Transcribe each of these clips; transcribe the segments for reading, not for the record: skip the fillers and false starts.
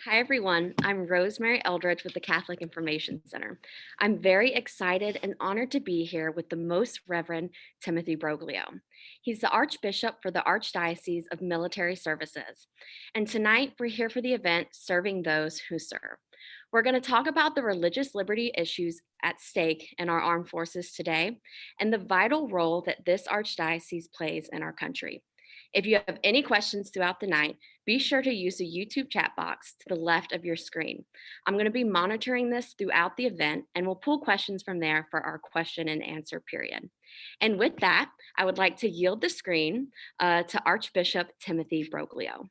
Hi, everyone. I'm Rosemary Eldridge with the Catholic Information Center. I'm very excited and honored to be here with the Most Reverend Timothy Broglio. He's the Archbishop for the Archdiocese of Military Services. And tonight, we're here for the event Serving Those Who Serve. We're going to talk about the religious liberty issues at stake in our armed forces today and the vital role that this Archdiocese plays in our country. If you have any questions throughout the night, be sure to use the YouTube chat box to the left of your screen. I'm going to be monitoring this throughout the event and we'll pull questions from there for our question and answer period. And with that, I would like to yield the screen to Archbishop Timothy Broglio.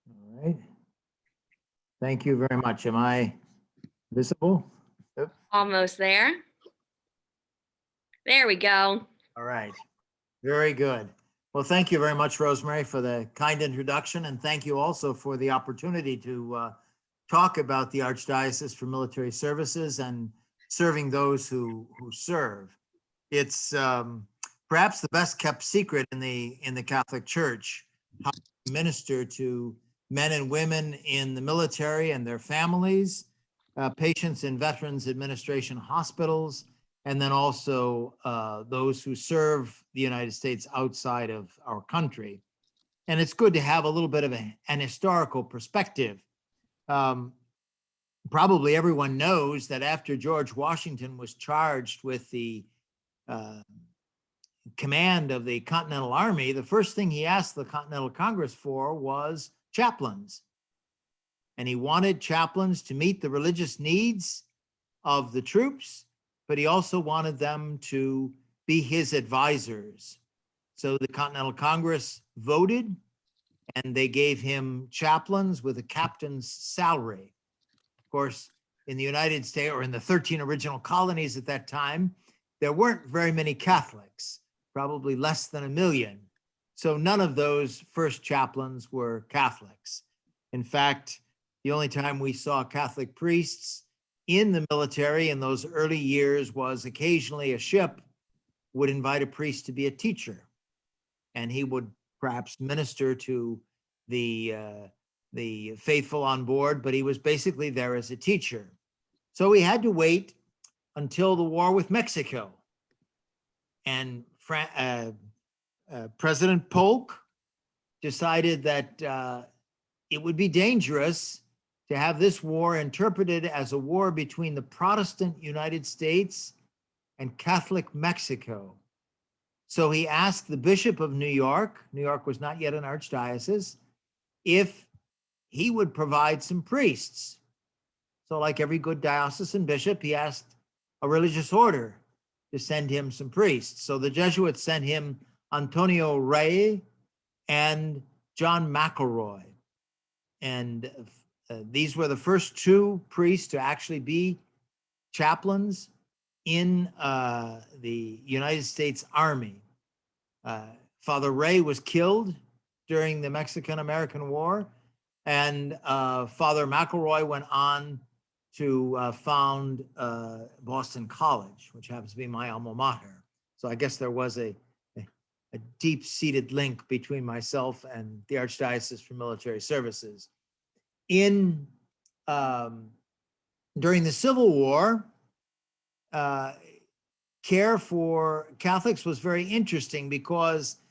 All right. Thank you very much. Am I visible? Yep. Almost there. There we go. All right. Very good. Well, thank you very much, Rosemary, for the kind introduction. And thank you also for the opportunity to talk about the Archdiocese for Military Services and serving those who serve. It's perhaps the best kept secret in the Catholic Church, how to minister to men and women in the military and their families, patients in Veterans Administration hospitals, and then also those who serve the United States outside of our country. And it's good to have a little bit of an historical perspective. Probably everyone knows that after George Washington was charged with the command of the Continental Army, the first thing he asked the Continental Congress for was chaplains. And he wanted chaplains to meet the religious needs of the troops, but he also wanted them to be his advisors. So the Continental Congress voted and they gave him chaplains with a captain's salary. Of course, in the United States, or in the 13 original colonies at that time, there weren't very many Catholics, probably less than 1 million. So none of those first chaplains were Catholics. In fact, the only time we saw Catholic priests in the military in those early years was occasionally a ship would invite a priest to be a teacher, and he would perhaps minister to the faithful on board, but he was basically there as a teacher. So we had to wait until the war with Mexico. And President Polk decided that it would be dangerous to have this war interpreted as a war between the Protestant United States and Catholic Mexico. So he asked the Bishop of New York was not yet an archdiocese, if he would provide some priests. So like every good diocesan bishop, he asked a religious order to send him some priests. So the Jesuits sent him Antonio Rey and John McElroy. And these were the first 2 priests to actually be chaplains in the United States Army. Father Rey was killed during the Mexican-American War, and Father McElroy went on to found Boston College, which happens to be my alma mater. So I guess there was a deep-seated link between myself and the Archdiocese for Military Services. During the Civil War, care for Catholics was very interesting because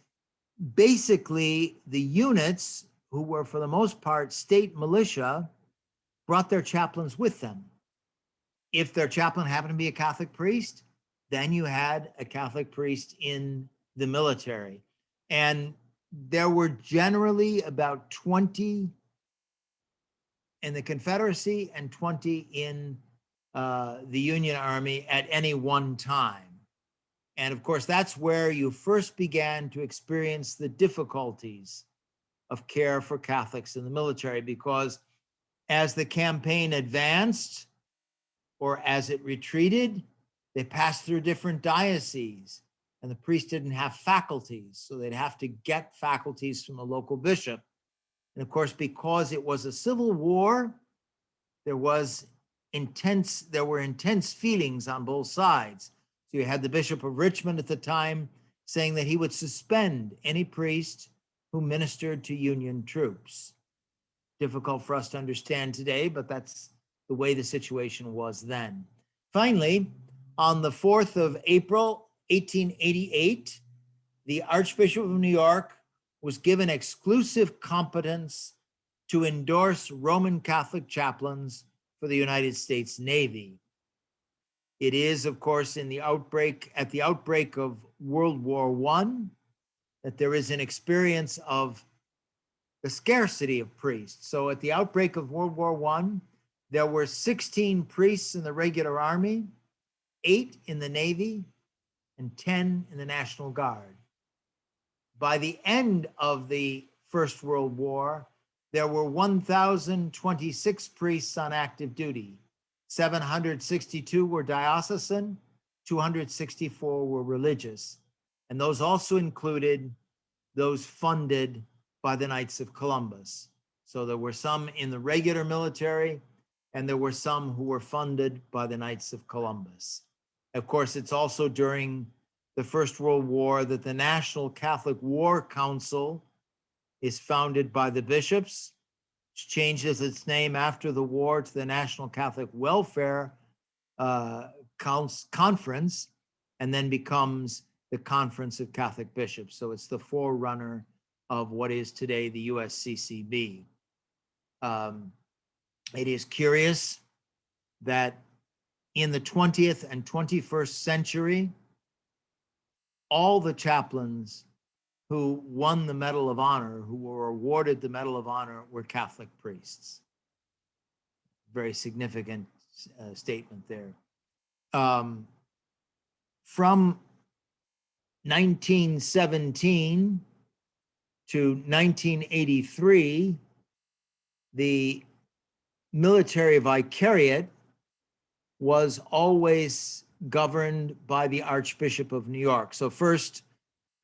basically the units, who were for the most part state militia, brought their chaplains with them. If their chaplain happened to be a Catholic priest, then you had a Catholic priest in the military. And there were generally about 20 in the Confederacy and 20 in the Union Army at any one time. And of course, that's where you first began to experience the difficulties of care for Catholics in the military, because as the campaign advanced or as it retreated, they passed through different dioceses, and the priest didn't have faculties, so they'd have to get faculties from a local bishop. And of course, because it was a civil war, there were intense feelings on both sides. So you had the Bishop of Richmond at the time saying that he would suspend any priest who ministered to Union troops. Difficult for us to understand today, but that's the way the situation was then. Finally, on the 4th of April, 1888, the Archbishop of New York was given exclusive competence to endorse Roman Catholic chaplains for the United States Navy. It is, of course, at the outbreak of World War I that there is an experience of the scarcity of priests. So at the outbreak of World War I, there were 16 priests in the regular army, 8 in the Navy, and 10 in the National Guard. By the end of the First World War, there were 1,026 priests on active duty. 762 were diocesan, 264 were religious. And those also included those funded by the Knights of Columbus. So there were some in the regular military, and there were some who were funded by the Knights of Columbus. Of course, it's also during the First World War that the National Catholic War Council is founded by the bishops, which changes its name after the war to the National Catholic Welfare Conference, and then becomes the Conference of Catholic Bishops. So it's the forerunner of what is today the USCCB. It is curious that in the 20th and 21st century, all the chaplains who won the Medal of Honor, who were awarded the Medal of Honor, were Catholic priests. Very significant statement there. From 1917 to 1983, the military vicariate was always governed by the Archbishop of New York. So first,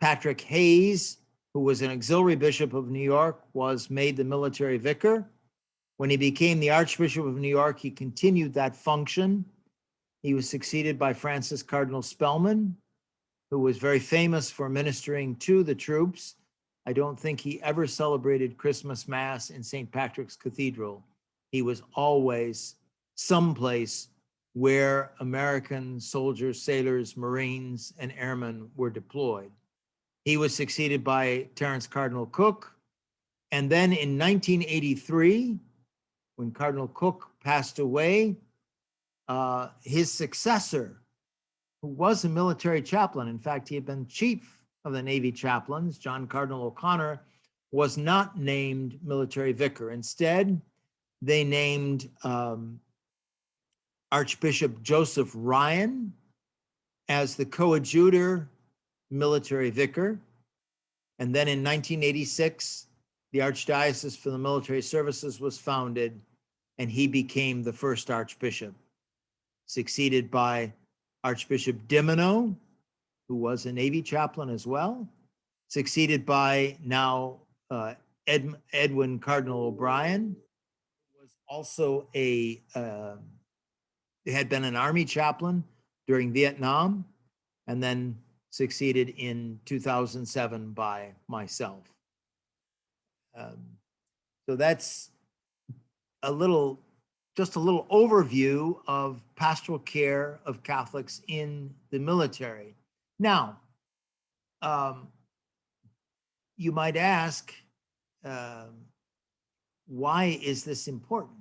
Patrick Hayes, who was an auxiliary bishop of New York, was made the military vicar. When he became the Archbishop of New York, he continued that function. He was succeeded by Francis Cardinal Spellman, who was very famous for ministering to the troops. I don't think he ever celebrated Christmas Mass in St. Patrick's Cathedral. He was always someplace where American soldiers, sailors, Marines, and airmen were deployed. He was succeeded by Terence Cardinal Cook. And then in 1983, when Cardinal Cook passed away, his successor, who was a military chaplain, in fact, he had been chief of the Navy chaplains, John Cardinal O'Connor, was not named military vicar. Instead, they named Archbishop Joseph Ryan as the coadjutor military vicar. And then in 1986, the Archdiocese for the Military Services was founded, and he became the first archbishop, succeeded by Archbishop Dimino, who was a Navy chaplain as well, succeeded by now Edwin Cardinal O'Brien, who was also had been an Army chaplain during Vietnam, and then succeeded in 2007 by myself. So that's just a little overview of pastoral care of Catholics in the military. Now, you might ask, why is this important?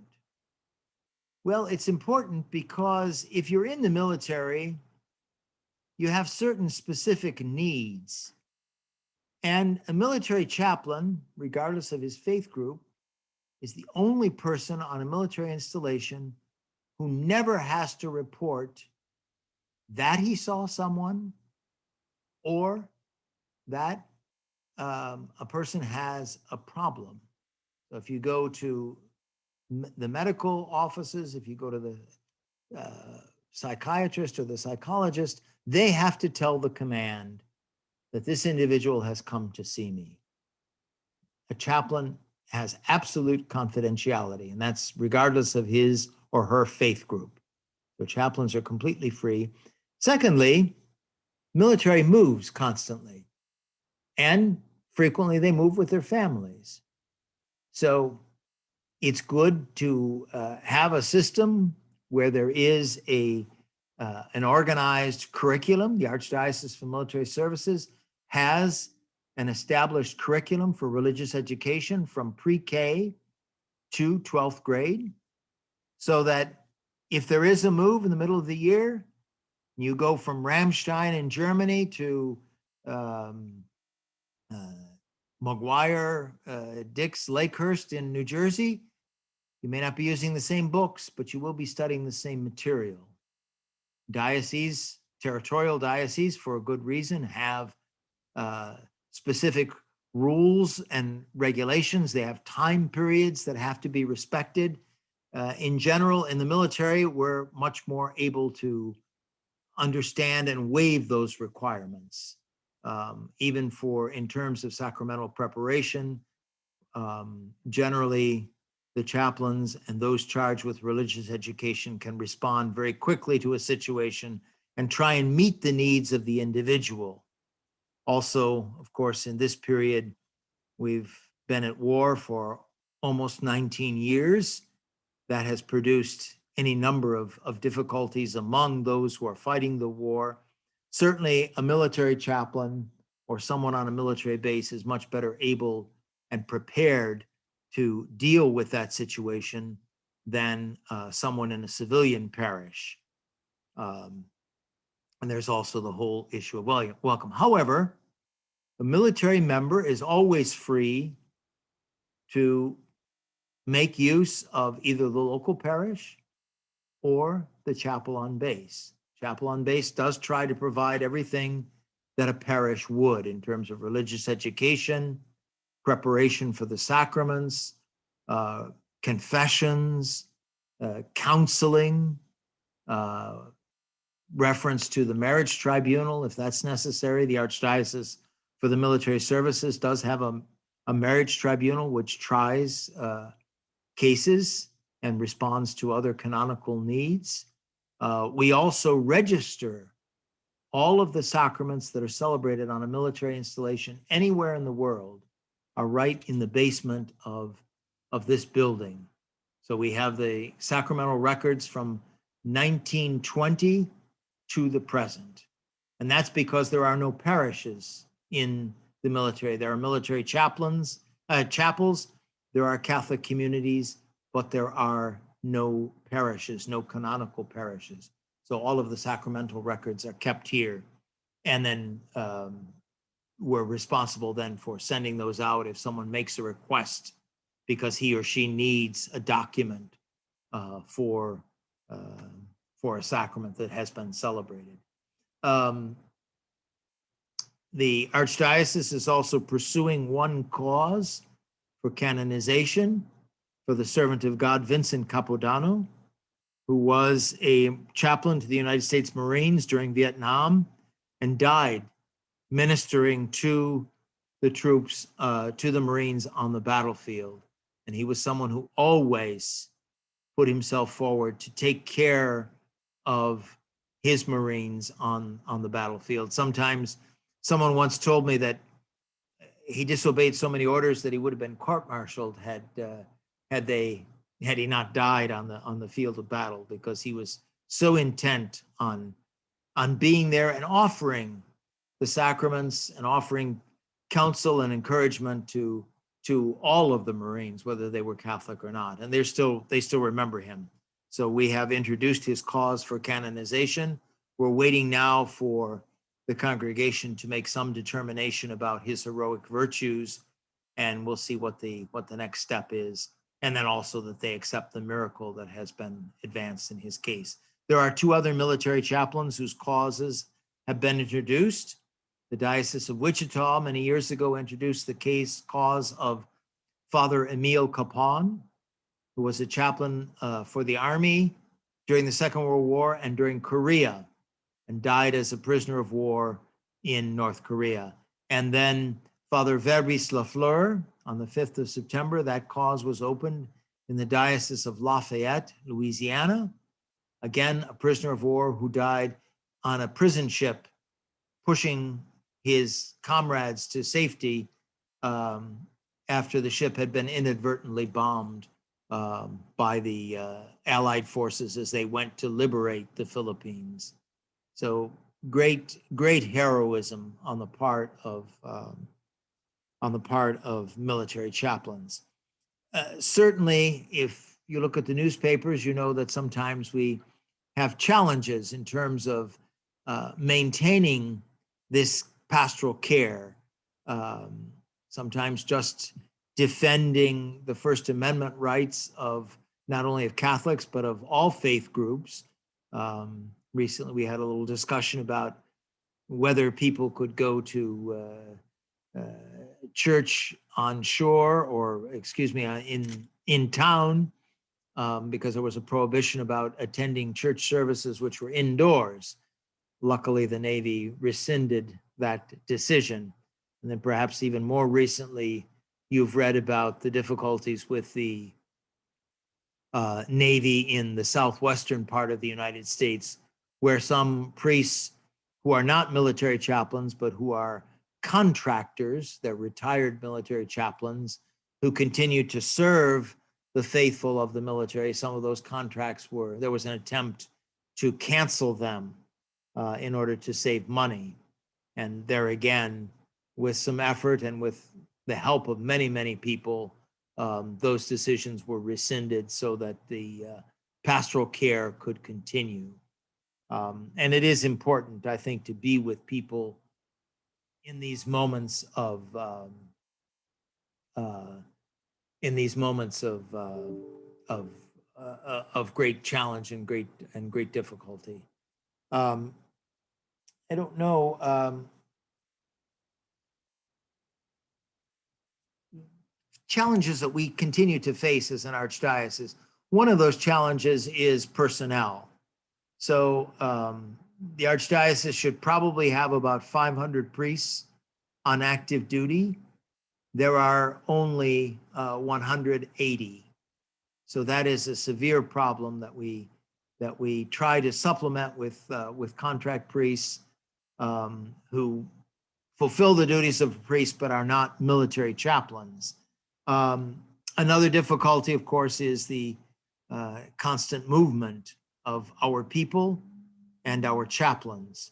Well, it's important because if you're in the military, you have certain specific needs. And a military chaplain, regardless of his faith group, is the only person on a military installation who never has to report that he saw someone or that a person has a problem. So if you go to the medical offices, if you go to the psychiatrist or the psychologist, they have to tell the command that this individual has come to see me. A chaplain has absolute confidentiality, and that's regardless of his or her faith group. So chaplains are completely free. Secondly, military moves constantly. And frequently they move with their families. So it's good to have a system where there is an organized curriculum. The Archdiocese for Military Services has an established curriculum for religious education from pre-K to 12th grade, so that if there is a move in the middle of the year, you go from Ramstein in Germany to McGuire, Dix, Lakehurst in New Jersey, you may not be using the same books, but you will be studying the same material. Diocese, territorial diocese, for a good reason, have specific rules and regulations. They have time periods that have to be respected. In general, in the military, we're much more able to understand and waive those requirements. Even in terms of sacramental preparation, generally the chaplains and those charged with religious education can respond very quickly to a situation and try and meet the needs of the individual. Also, of course, in this period, we've been at war for almost 19 years. That has produced any number of difficulties among those who are fighting the war. Certainly, a military chaplain or someone on a military base is much better able and prepared to deal with that situation than someone in a civilian parish. And there's also the whole issue of welcome. However, a military member is always free to make use of either the local parish or the chapel on base. Chapel on base does try to provide everything that a parish would in terms of religious education, preparation for the sacraments, confessions, counseling, reference to the marriage tribunal if that's necessary. The Archdiocese for the Military Services does have a marriage tribunal which tries cases and responds to other canonical needs. We also register all of the sacraments that are celebrated on a military installation anywhere in the world are right in the basement of this building. So we have the sacramental records from 1920 to the present. And that's because there are no parishes in the military. There are military chapels, there are Catholic communities, but there are no parishes, no canonical parishes. So all of the sacramental records are kept here. And then we're responsible then for sending those out if someone makes a request because he or she needs a document for a sacrament that has been celebrated. The Archdiocese is also pursuing one cause for canonization for the servant of God, Vincent Capodanno, who was a chaplain to the United States Marines during Vietnam and died ministering to the troops, to the Marines on the battlefield. And he was someone who always put himself forward to take care of his Marines on the battlefield. Sometimes someone once told me that he disobeyed so many orders that he would have been court-martialed had he not died on the field of battle, because he was so intent on being there and offering the sacraments and offering counsel and encouragement to all of the Marines, whether they were Catholic or not. And they still remember him. So we have introduced his cause for canonization. We're waiting now for the congregation to make some determination about his heroic virtues, and we'll see what the next step is. And then also that they accept the miracle that has been advanced in his case. There are two other military chaplains whose causes have been introduced. The Diocese of Wichita many years ago introduced the cause of Father Emile Capon, who was a chaplain for the Army during the Second World War and during Korea, and died as a prisoner of war in North Korea. And then Father Verbis Lafleur, on the 5th of September, that cause was opened in the Diocese of Lafayette, Louisiana. Again, a prisoner of war who died on a prison ship, pushing his comrades to safety after the ship had been inadvertently bombed by the Allied forces as they went to liberate the Philippines. So great heroism on the part of military chaplains. Certainly, if you look at the newspapers, you know that sometimes we have challenges in terms of maintaining this pastoral care. Sometimes just defending the First Amendment rights of not only of Catholics, but of all faith groups. Recently, we had a little discussion about whether people could go to church on shore, or excuse me, in town, because there was a prohibition about attending church services which were indoors. Luckily, the Navy rescinded that decision. And then perhaps even more recently, you've read about the difficulties with the Navy in the southwestern part of the United States, where some priests who are not military chaplains, but who are contractors, they're retired military chaplains, who continue to serve the faithful of the military. Some of those contracts there was an attempt to cancel them in order to save money. And there again, with some effort and with the help of many, many people, those decisions were rescinded so that the pastoral care could continue. And it is important, I think, to be with people in these moments of great challenge and great difficulty. I don't know. Challenges that we continue to face as an archdiocese. One of those challenges is personnel. So the archdiocese should probably have about 500 priests on active duty. There are only 180. So that is a severe problem that we try to supplement with contract priests who fulfill the duties of a priest but are not military chaplains. Another difficulty, of course, is the constant movement of our people and our chaplains.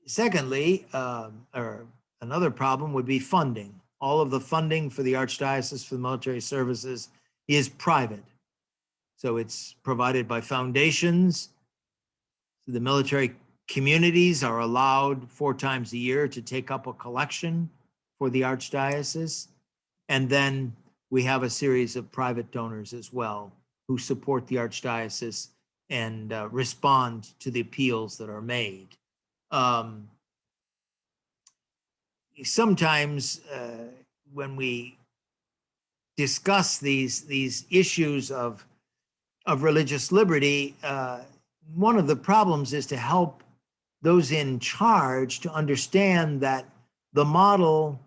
Secondly, or another problem would be funding. All of the funding for the Archdiocese for the military services is private. So it's provided by foundations. The military communities are allowed 4 times a year to take up a collection for the Archdiocese. And then we have a series of private donors as well who support the Archdiocese and respond to the appeals that are made. Sometimes when we discuss these issues of religious liberty, one of the problems is to help those in charge to understand that the model,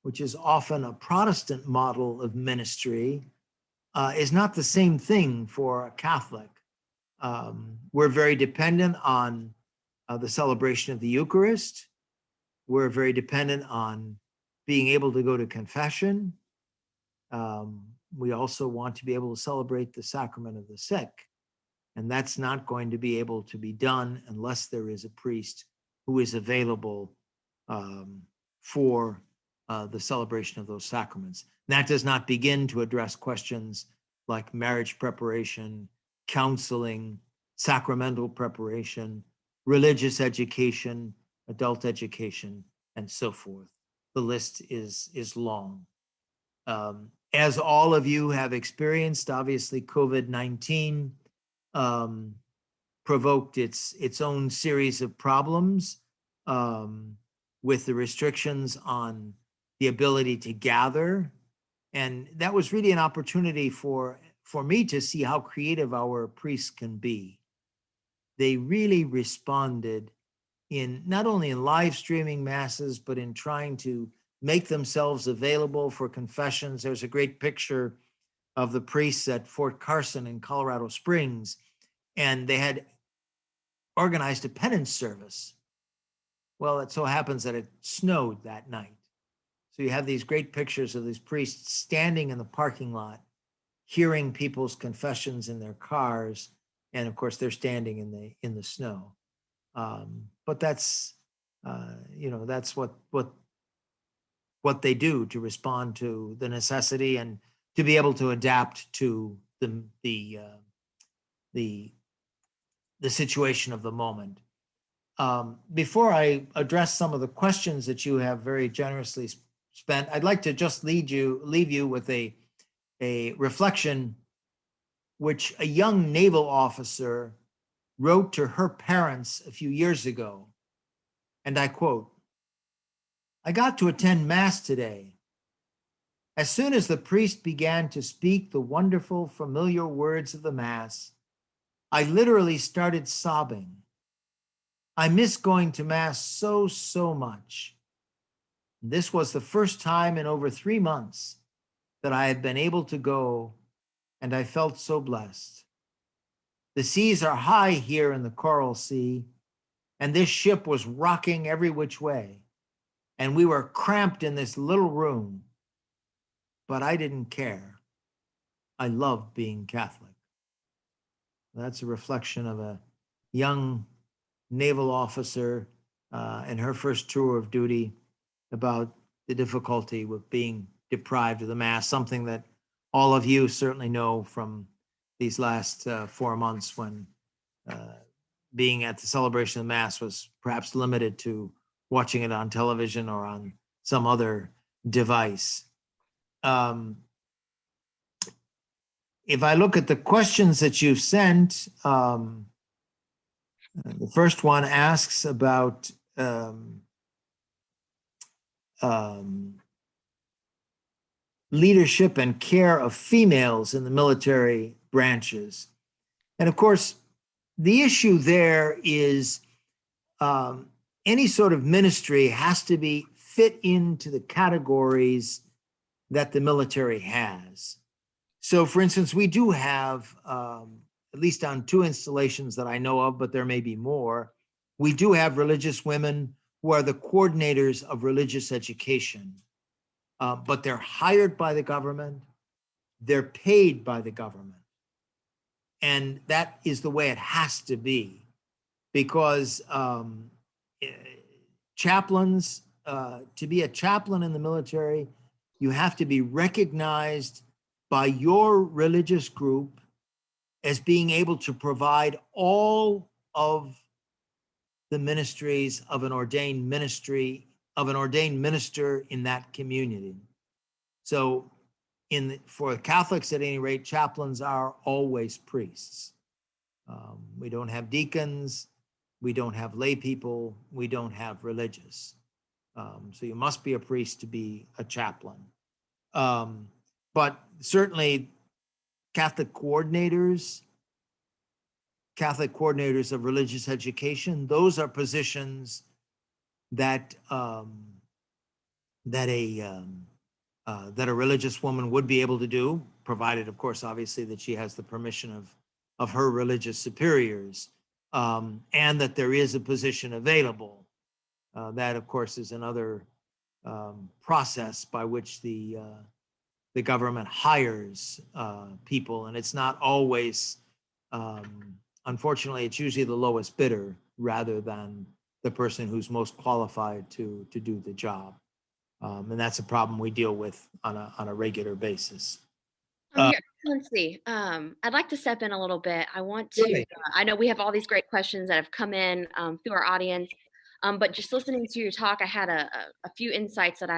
which is often a Protestant model of ministry, is not the same thing for a Catholic. We're very dependent on the celebration of the Eucharist. We're very dependent on being able to go to confession. We also want to be able to celebrate the sacrament of the sick. And that's not going to be able to be done unless there is a priest who is available for the celebration of those sacraments. That does not begin to address questions like marriage preparation, counseling, sacramental preparation, religious education, adult education, and so forth. The list is long. As all of you have experienced, obviously COVID-19 provoked its own series of problems with the restrictions on the ability to gather. And that was really an opportunity for me to see how creative our priests can be. They really responded in not only in live streaming masses, but in trying to make themselves available for confessions. There's a great picture of the priests at Fort Carson in Colorado Springs, and they had organized a penance service. Well, it so happens that it snowed that night. So you have these great pictures of these priests standing in the parking lot, hearing people's confessions in their cars, and of course they're standing in the snow. But that's that's what they do to respond to the necessity and to be able to adapt to the situation of the moment. Before I address some of the questions that you have very generously spent, I'd like to just leave you with a reflection which a young naval officer wrote to her parents a few years ago. And I quote, "I got to attend Mass today. As soon as the priest began to speak the wonderful, familiar words of the Mass, I literally started sobbing. I miss going to Mass so much. This was the first time in over 3 months that I had been able to go, and I felt so blessed. The seas are high here in the Coral Sea, and this ship was rocking every which way, and we were cramped in this little room, but I didn't care. I loved being Catholic." That's a reflection of a young naval officer in her first tour of duty about the difficulty with being deprived of the Mass, something that all of you certainly know from these last 4 months when being at the celebration of Mass was perhaps limited to watching it on television or on some other device. If I look at the questions that you've sent, the first one asks about leadership and care of females in the military branches. And of course, the issue there is any sort of ministry has to be fit into the categories that the military has. So for instance, we do have, at least on 2 installations that I know of, but there may be more, we do have religious women who are the coordinators of religious education, but they're hired by the government, they're paid by the government. And that is the way it has to be, because chaplains, to be a chaplain in the military, you have to be recognized by your religious group as being able to provide all of the ministries of an ordained minister in that community. So for Catholics at any rate, chaplains are always priests. We don't have deacons, we don't have lay people, we don't have religious. So you must be a priest to be a chaplain. But certainly Catholic coordinators of religious education, those are positions that a religious woman would be able to do, provided, of course, obviously, that she has the permission of her religious superiors, and that there is a position available. That, of course, is another process by which the government hires people, and it's not always, unfortunately, it's usually the lowest bidder rather than the person who's most qualified to do the job. And that's a problem we deal with on a regular basis. Your Excellency, I'd like to step in a little bit. I want to, I know we have all these great questions that have come in through our audience, but just listening to your talk, I had a few insights that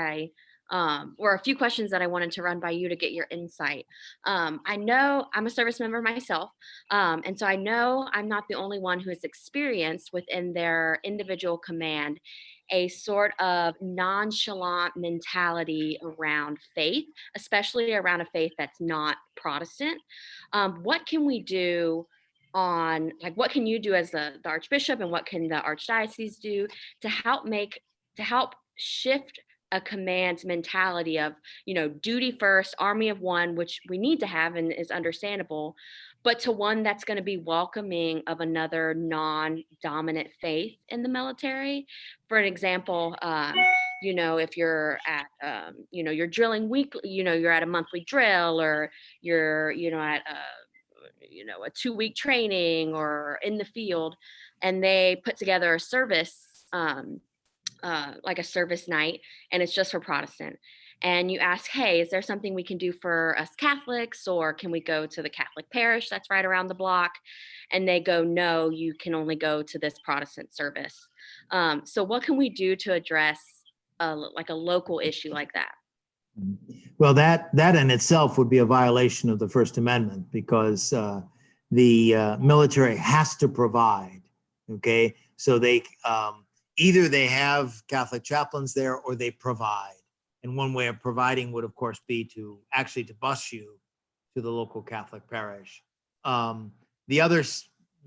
or a few questions that I wanted to run by you to get your insight. I know I'm a service member myself, and so I know I'm not the only one who has experienced within their individual command a sort of nonchalant mentality around faith, especially around a faith that's not Protestant. What can we do what can you do as the Archbishop, and what can the Archdiocese do to help shift a command mentality of, duty first, army of one, which we need to have and is understandable, but to one that's going to be welcoming of another non-dominant faith in the military. For an example, if you're at, you're drilling weekly, you're at a monthly drill, or you're, at a 2-week training or in the field, and they put together a service, like a service night, and it's just for Protestant. And you ask, hey, is there something we can do for us Catholics, or can we go to the Catholic parish that's right around the block? And they go, no, you can only go to this Protestant service. So what can we do to address like a local issue like that? Well, that in itself would be a violation of the First Amendment, because the military has to provide. Okay, so they either they have Catholic chaplains there, or they provide. And one way of providing would, of course, be to bus you to the local Catholic parish. The other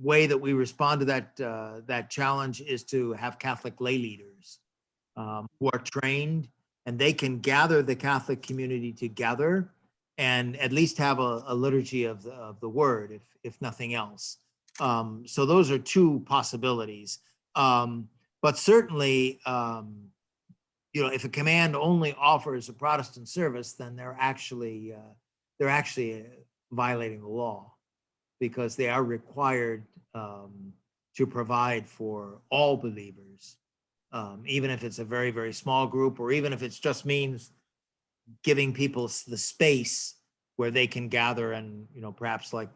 way that we respond to that challenge is to have Catholic lay leaders who are trained, and they can gather the Catholic community together and at least have a liturgy of the word, if nothing else. So those are two possibilities. But certainly, if a command only offers a Protestant service, then they're actually violating the law, because they are required to provide for all believers, even if it's a very, very small group, or even if it just means giving people the space where they can gather, and perhaps like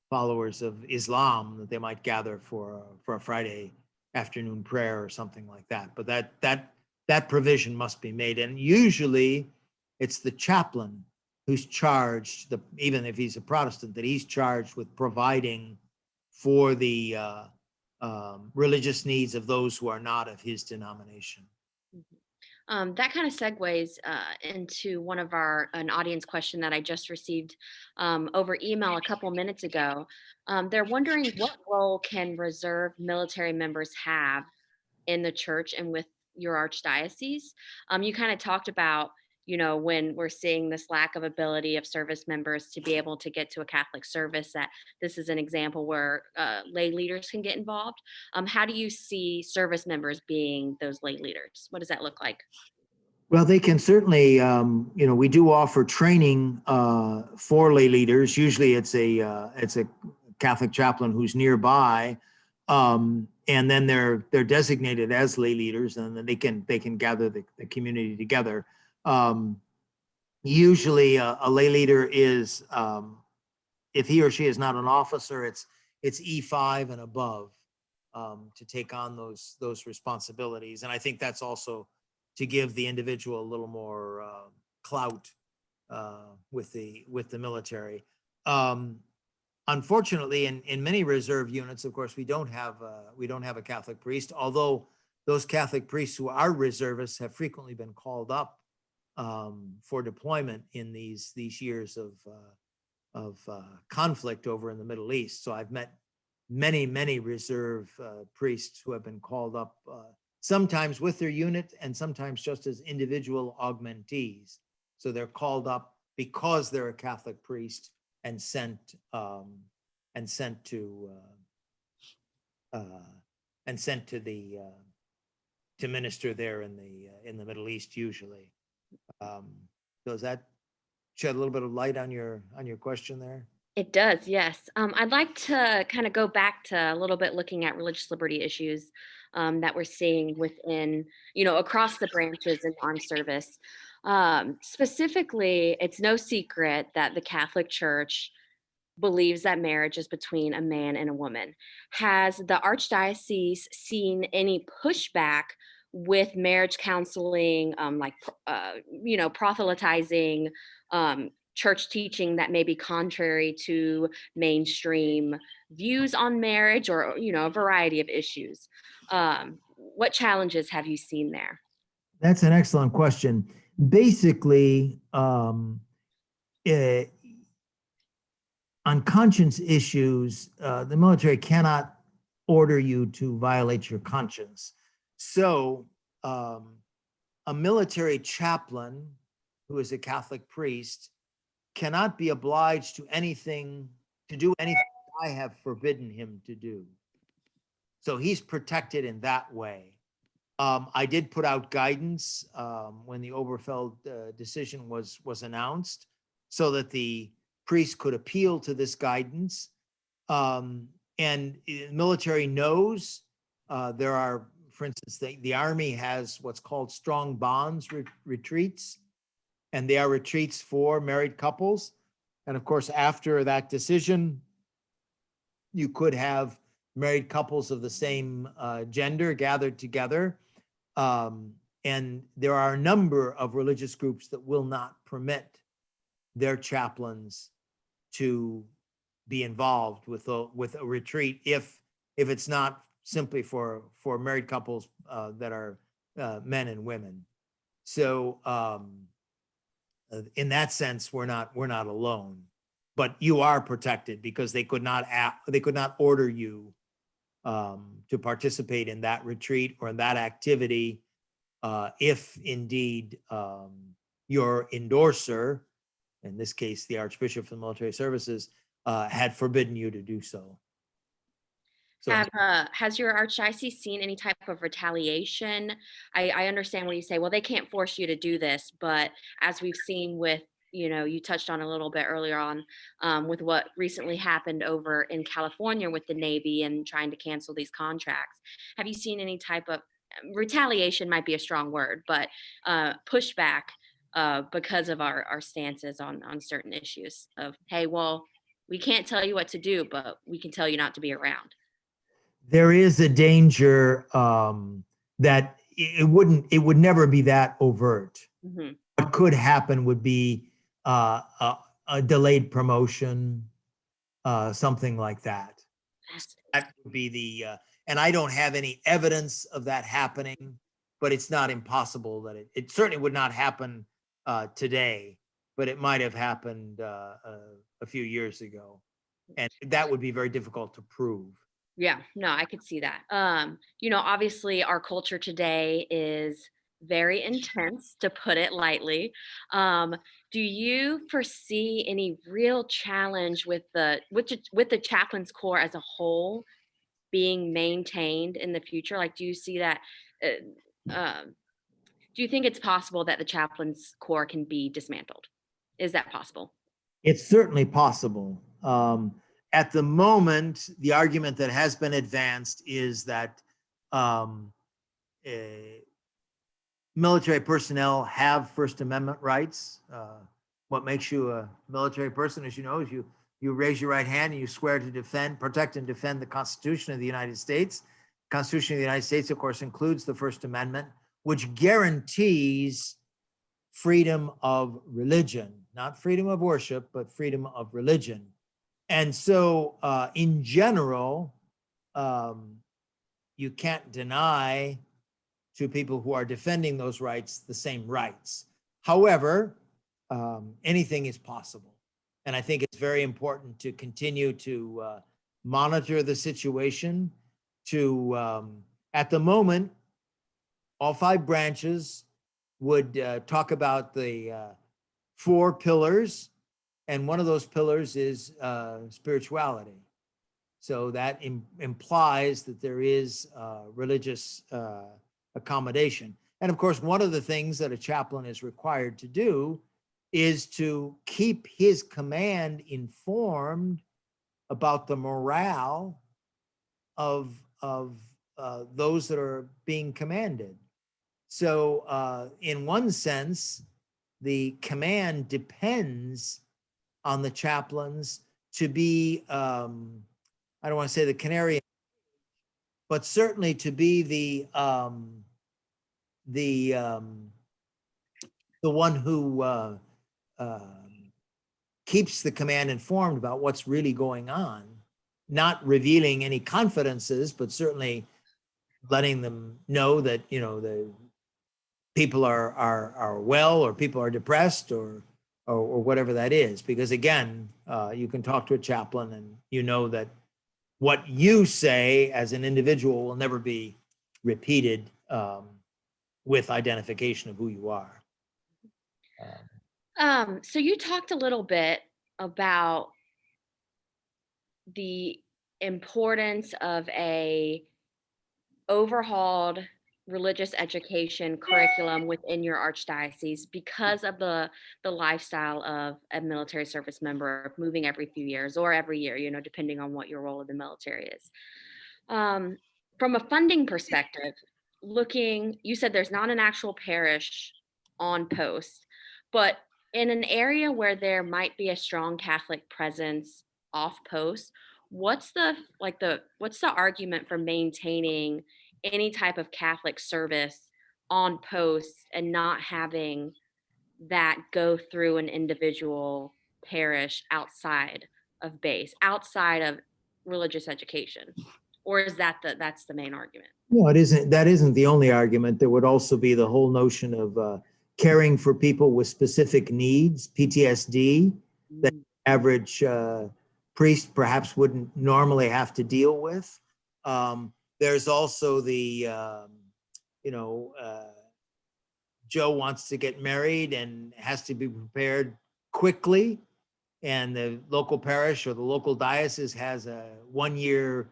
followers of Islam, that they might gather for a Friday afternoon prayer or something like that. But that provision must be made, and usually it's the chaplain who's charged, even if he's a Protestant, that he's charged with providing for the religious needs of those who are not of his denomination. That kind of segues into an audience question that I just received over email a couple minutes ago. They're wondering, what role can reserve military members have in the church and with your archdiocese? You kind of talked about, when we're seeing this lack of ability of service members to be able to get to a Catholic service, that this is an example where lay leaders can get involved. How do you see service members being those lay leaders? What does that look like? Well, they can certainly, we do offer training for lay leaders. Usually it's a Catholic chaplain who's nearby. And then they're designated as lay leaders, and then they can gather the community together. Usually a lay leader is, if he or she is not an officer, it's E5 and above to take on those responsibilities. And I think that's also to give the individual a little more clout with the military. Unfortunately, in many reserve units, of course, we don't have a Catholic priest, although those Catholic priests who are reservists have frequently been called up for deployment in these years of conflict over in the Middle East. So I've met many reserve priests who have been called up, sometimes with their unit and sometimes just as individual augmentees. So they're called up because they're a Catholic priest and sent to minister there in the Middle East usually. Does that shed a little bit of light on your question there? It does, yes. I'd like to kind of go back to a little bit looking at religious liberty issues that we're seeing within, across the branches in armed service. Specifically, it's no secret that the Catholic Church believes that marriage is between a man and a woman. Has the Archdiocese seen any pushback with marriage counseling, proselytizing, church teaching that may be contrary to mainstream views on marriage, or a variety of issues? What challenges have you seen there? That's an excellent question. Basically, on conscience issues, the military cannot order you to violate your conscience. So a military chaplain who is a Catholic priest cannot be obliged to do anything I have forbidden him to do. So he's protected in that way. I did put out guidance when the Oberfeld decision was announced, so that the priest could appeal to this guidance. And the military knows there are, for instance, the Army has what's called strong bonds retreats, and they are retreats for married couples. And of course, after that decision, you could have married couples of the same gender gathered together. And there are a number of religious groups that will not permit their chaplains to be involved with a retreat if it's not simply for married couples that are men and women. So in that sense, we're not alone, but you are protected, because they could not order you to participate in that retreat or in that activity if indeed your endorser, in this case the Archbishop for the Military Services, had forbidden you to do so. So Has your archdiocese seen any type of retaliation? I understand when you say, well, they can't force you to do this, but as we've seen with, you touched on a little bit earlier on with what recently happened over in California with the Navy and trying to cancel these contracts. Have you seen any type of retaliation, might be a strong word, but pushback because of our stances on certain issues of, hey, well, we can't tell you what to do, but we can tell you not to be around? there is a danger that it would never be that overt. Mm-hmm. What could happen would be a delayed promotion, something like that. That would be and I don't have any evidence of that happening, but it's not impossible that it certainly would not happen today, but it might have happened a few years ago. And that would be very difficult to prove. Yeah, no, I could see that. Obviously our culture today is very intense, to put it lightly. Do you foresee any real challenge with the chaplain's corps as a whole being maintained in the future? Like, do you see that? Do you think it's possible that the chaplain's corps can be dismantled? Is that possible? It's certainly possible. At the moment, the argument that has been advanced is that military personnel have First Amendment rights. What makes you a military person, as you know, is you raise your right hand and you swear to defend, protect, and defend the Constitution of the United States. The Constitution of the United States, of course, includes the First Amendment, which guarantees freedom of religion, not freedom of worship, but freedom of religion. And so in general, you can't deny to people who are defending those rights the same rights. However, anything is possible. And I think it's very important to continue to monitor the situation. At the moment, all 5 branches would talk about the 4 pillars, and one of those pillars is spirituality. So that implies that there is religious accommodation. And of course, one of the things that a chaplain is required to do is to keep his command informed about the morale of those that are being commanded. So in one sense, the command depends on the chaplains to be, I don't want to say the canary, but certainly to be the one who keeps the command informed about what's really going on, not revealing any confidences, but certainly letting them know that, the people are well, or people are depressed, or whatever that is. Because again, you can talk to a chaplain and you know that what you say as an individual will never be repeated with identification of who you are. So you talked a little bit about the importance of a overhauled religious education curriculum within your archdiocese because of the lifestyle of a military service member, moving every few years or every year, depending on what your role in the military is. From a funding perspective, you said there's not an actual parish on post, but in an area where there might be a strong Catholic presence off post, what's the argument for maintaining any type of Catholic service on post and not having that go through an individual parish outside of base, outside of religious education? Or is that's the main argument? No, it isn't. That isn't the only argument. There would also be the whole notion of caring for people with specific needs, PTSD, that average priest perhaps wouldn't normally have to deal with. There's also the, Joe wants to get married and has to be prepared quickly, and the local parish or the local diocese has a 1-year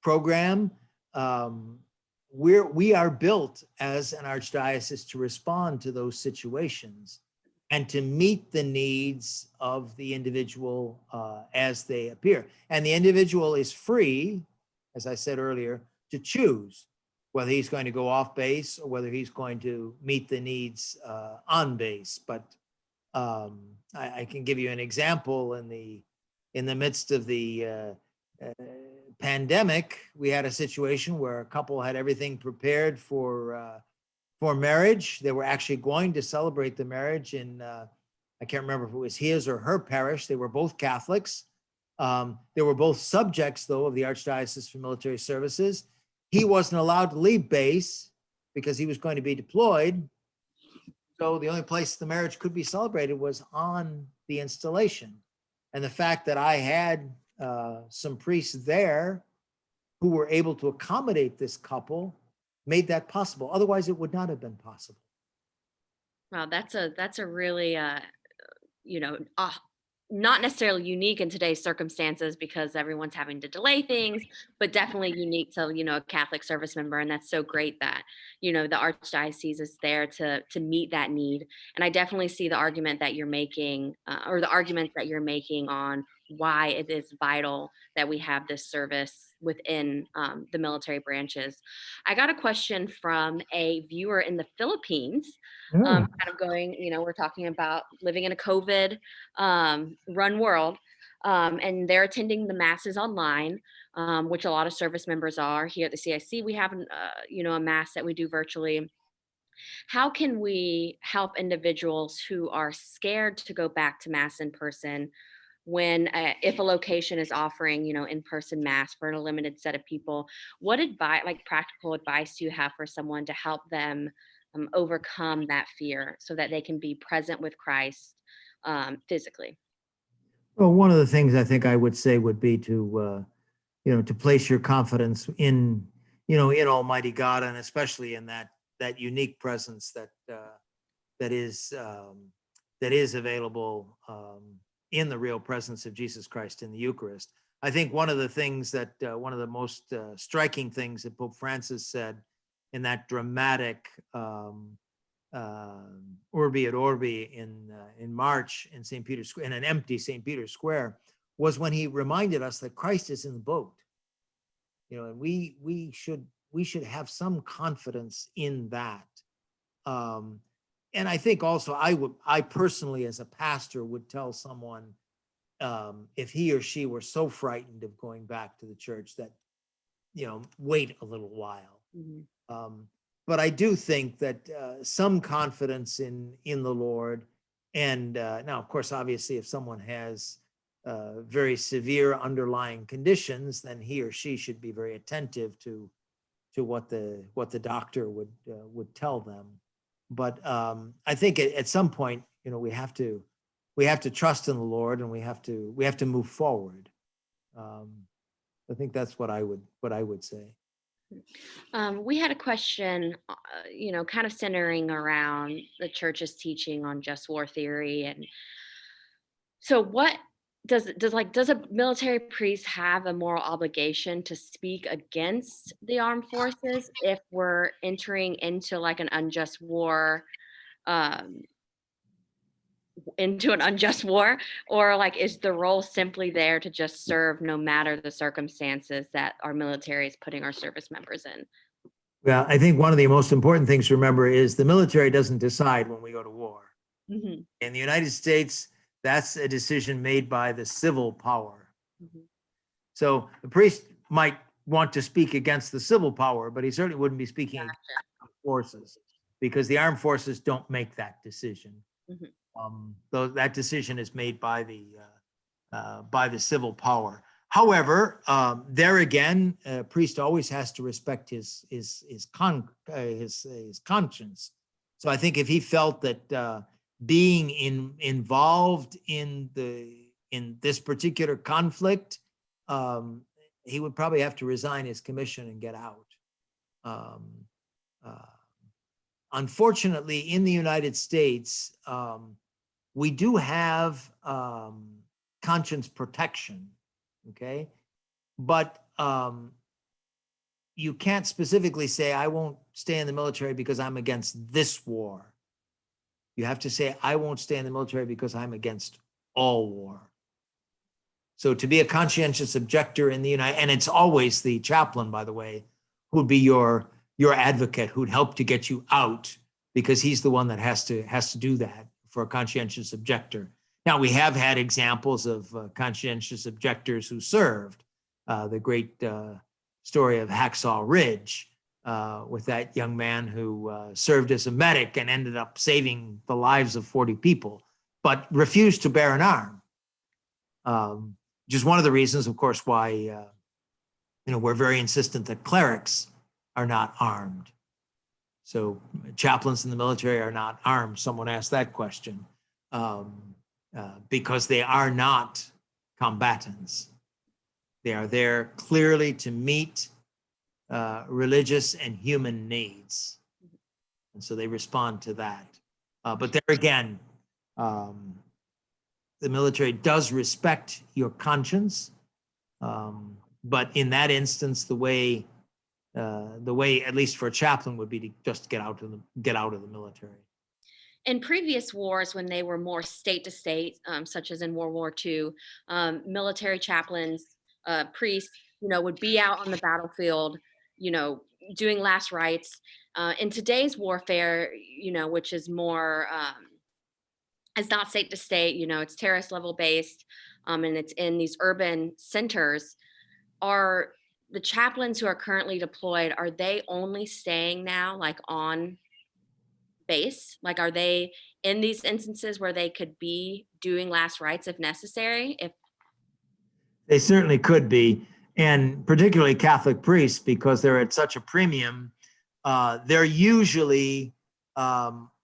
program. We are built as an archdiocese to respond to those situations and to meet the needs of the individual as they appear. And the individual is free, as I said earlier, to choose whether he's going to go off base or whether he's going to meet the needs on base. But I can give you an example. In the midst of the pandemic, we had a situation where a couple had everything prepared for marriage. They were actually going to celebrate the marriage in, I can't remember if it was his or her parish. They were both Catholics. They were both subjects, though, of the Archdiocese for Military Services. He wasn't allowed to leave base because he was going to be deployed. So the only place the marriage could be celebrated was on the installation. And the fact that I had some priests there who were able to accommodate this couple made that possible. Otherwise, it would not have been possible. Wow, that's a really not necessarily unique in today's circumstances because everyone's having to delay things, but definitely unique to a Catholic service member. And that's so great that the Archdiocese is there to meet that need. And I definitely see the argument that you're making, or the arguments that you're making on why it is vital that we have this service within the military branches. I got a question from a viewer in the Philippines. Kind of going, we're talking about living in a COVID run world, and they're attending the masses online, which a lot of service members are. Here at the CIC, we have a mass that we do virtually. How can we help individuals who are scared to go back to mass in person when if a location is offering in-person mass for a limited set of people? What advice, like practical advice, do you have for someone to help them overcome that fear so that they can be present with Christ physically? Well, one of the things I think I would say would be to, to place your confidence in, in Almighty God, and especially in that unique presence that is available in the real presence of Jesus Christ in the Eucharist. I think one of the things that one of the most striking things that Pope Francis said in that dramatic Urbi et Orbi in March in St. Peter's Square, in an empty St. Peter's Square, was when he reminded us that Christ is in the boat. And we should have some confidence in that. And I think also I personally as a pastor would tell someone if he or she were so frightened of going back to the church that, wait a little while. Mm-hmm. But I do think that some confidence in the Lord, and now, of course, obviously, if someone has very severe underlying conditions, then he or she should be very attentive to what the doctor would tell them. But I think at some point, we have to trust in the Lord, and we have to move forward. I think that's what I would say. We had a question, kind of centering around the church's teaching on just war theory. And so, what does a military priest have a moral obligation to speak against the armed forces if we're entering into like an unjust war, um, into an unjust war, or like is the role simply there to just serve no matter the circumstances that our military is putting our service members in? Well, I think one of the most important things to remember is the military doesn't decide when we go to war. Hmm. In the United States, that's a decision made by the civil power. Hmm. So the priest might want to speak against the civil power, but he certainly wouldn't be speaking against the forces because the armed forces don't make that decision. Hmm. Though that decision is made by the civil power. However, there again, a priest always has to respect his conscience. So I think if he felt that being involved in this particular conflict, he would probably have to resign his commission and get out. Um, uh, Unfortunately, in the United States, we do have conscience protection, okay? But you can't specifically say, I won't stay in the military because I'm against this war. You have to say, I won't stay in the military because I'm against all war. So to be a conscientious objector in the United, and it's always the chaplain, by the way, who'd be your advocate, who'd help to get you out, because he's the one that has to do that for a conscientious objector. Now, we have had examples of conscientious objectors who served. The great story of Hacksaw Ridge with that young man who served as a medic and ended up saving the lives of 40 people, but refused to bear an arm. Which is one of the reasons, of course, why we're very insistent that clerics are not armed. So chaplains in the military are not armed. Someone asked that question because they are not combatants. They are there clearly to meet religious and human needs. And so they respond to that. But there again, the military does respect your conscience. But in that instance, the way, at least for a chaplain, would be to just get out of the military. In previous wars, when they were more state to state, such as in World War II, military chaplains, priests, would be out on the battlefield, doing last rites. In today's warfare, which is more, it's not state to state, it's terrorist level based, and it's in these urban centers. Are the chaplains who are currently deployed, are they only staying now like on base? Like, are they in these instances where they could be doing last rites if necessary? If They certainly could be, and particularly Catholic priests, because they're at such a premium. They're usually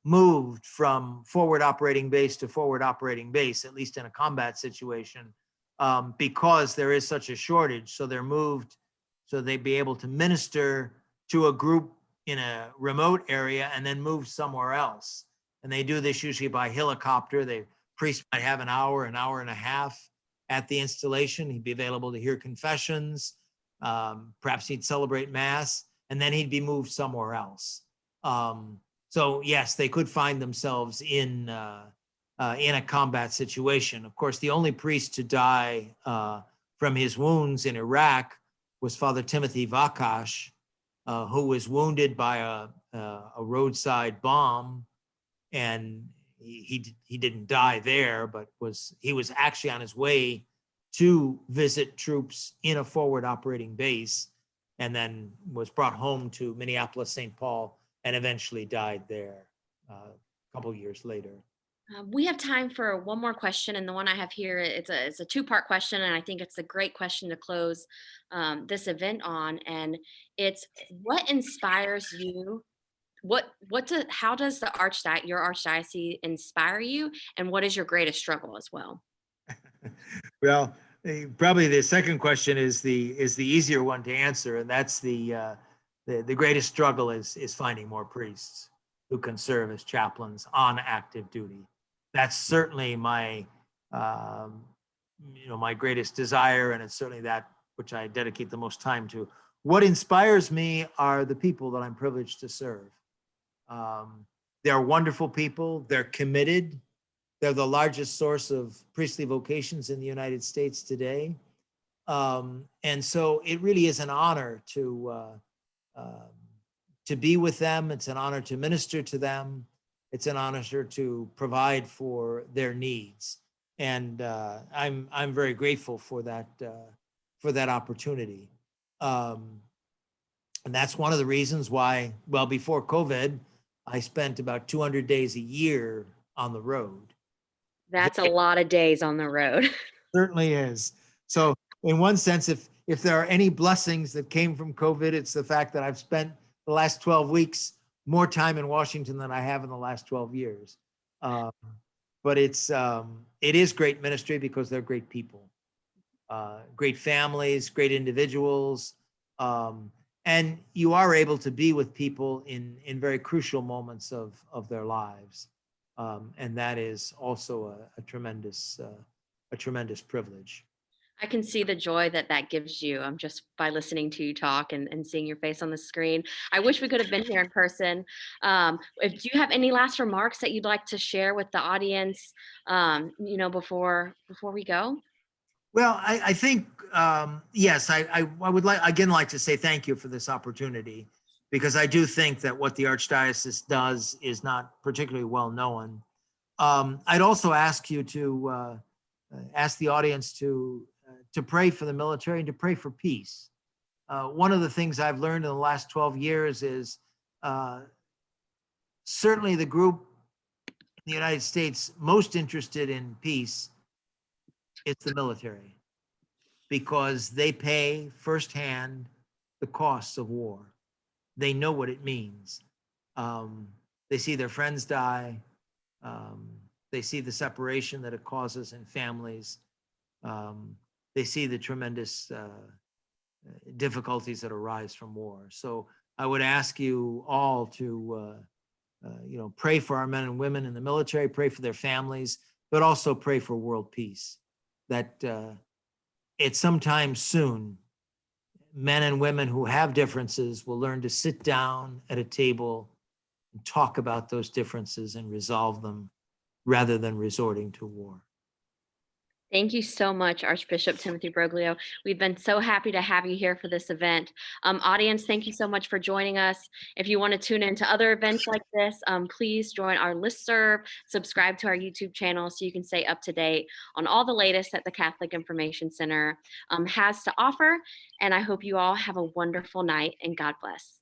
moved from forward operating base to forward operating base, at least in a combat situation, because there is such a shortage. So they're moved so they'd be able to minister to a group in a remote area and then move somewhere else. And they do this usually by helicopter. The priest might have an hour and a half at the installation. He'd be available to hear confessions. Perhaps he'd celebrate mass, and then he'd be moved somewhere else. So yes, they could find themselves in a combat situation. Of course, the only priest to die from his wounds in Iraq was Father Timothy Vakash, who was wounded by a roadside bomb, and he didn't die there, but he was actually on his way to visit troops in a forward operating base, and then was brought home to Minneapolis, St. Paul, and eventually died there a couple years later. we have time for one more question, and the one I have here, it's a two-part question, and I think it's a great question to close this event on. And it's, what inspires you? How does your archdiocese inspire you, and what is your greatest struggle as well? Well, probably the second question is the easier one to answer, and that's the the greatest struggle is finding more priests who can serve as chaplains on active duty. That's certainly my my greatest desire, and it's certainly that which I dedicate the most time to. What inspires me are the people that I'm privileged to serve. They're wonderful people. They're committed. They're the largest source of priestly vocations in the United States today. And so it really is an honor to be with them. It's an honor to minister to them. It's an honor to provide for their needs. And I'm very grateful for that opportunity. And that's one of the reasons why, well, before COVID, I spent about 200 days a year on the road. That's a lot of days on the road. Certainly is. So in one sense, if there are any blessings that came from COVID, it's the fact that I've spent the last 12 weeks more time in Washington than I have in the last 12 years. But it is great ministry because they're great people, great families, great individuals. And you are able to be with people in very crucial moments of their lives. And that is also a tremendous privilege. I can see the joy that gives you just by listening to you talk and seeing your face on the screen. I wish we could have been here in person. Do you have any last remarks that you'd like to share with the audience, before we go? Well, I think, yes, I would like to say thank you for this opportunity, because I do think that what the Archdiocese does is not particularly well known. I'd also ask you to ask the audience to pray for the military and to pray for peace. One of the things I've learned in the last 12 years is certainly the group in the United States most interested in peace is the military, because they pay firsthand the costs of war. They know what it means. They see their friends die. They see the separation that it causes in families. They see the tremendous difficulties that arise from war. So I would ask you all to, pray for our men and women in the military, pray for their families, but also pray for world peace. That at some time soon, men and women who have differences will learn to sit down at a table and talk about those differences and resolve them rather than resorting to war. Thank you so much, Archbishop Timothy Broglio. We've been so happy to have you here for this event. Audience, thank you so much for joining us. If you want to tune into other events like this, please join our listserv, subscribe to our YouTube channel so you can stay up to date on all the latest that the Catholic Information Center has to offer. And I hope you all have a wonderful night, and God bless.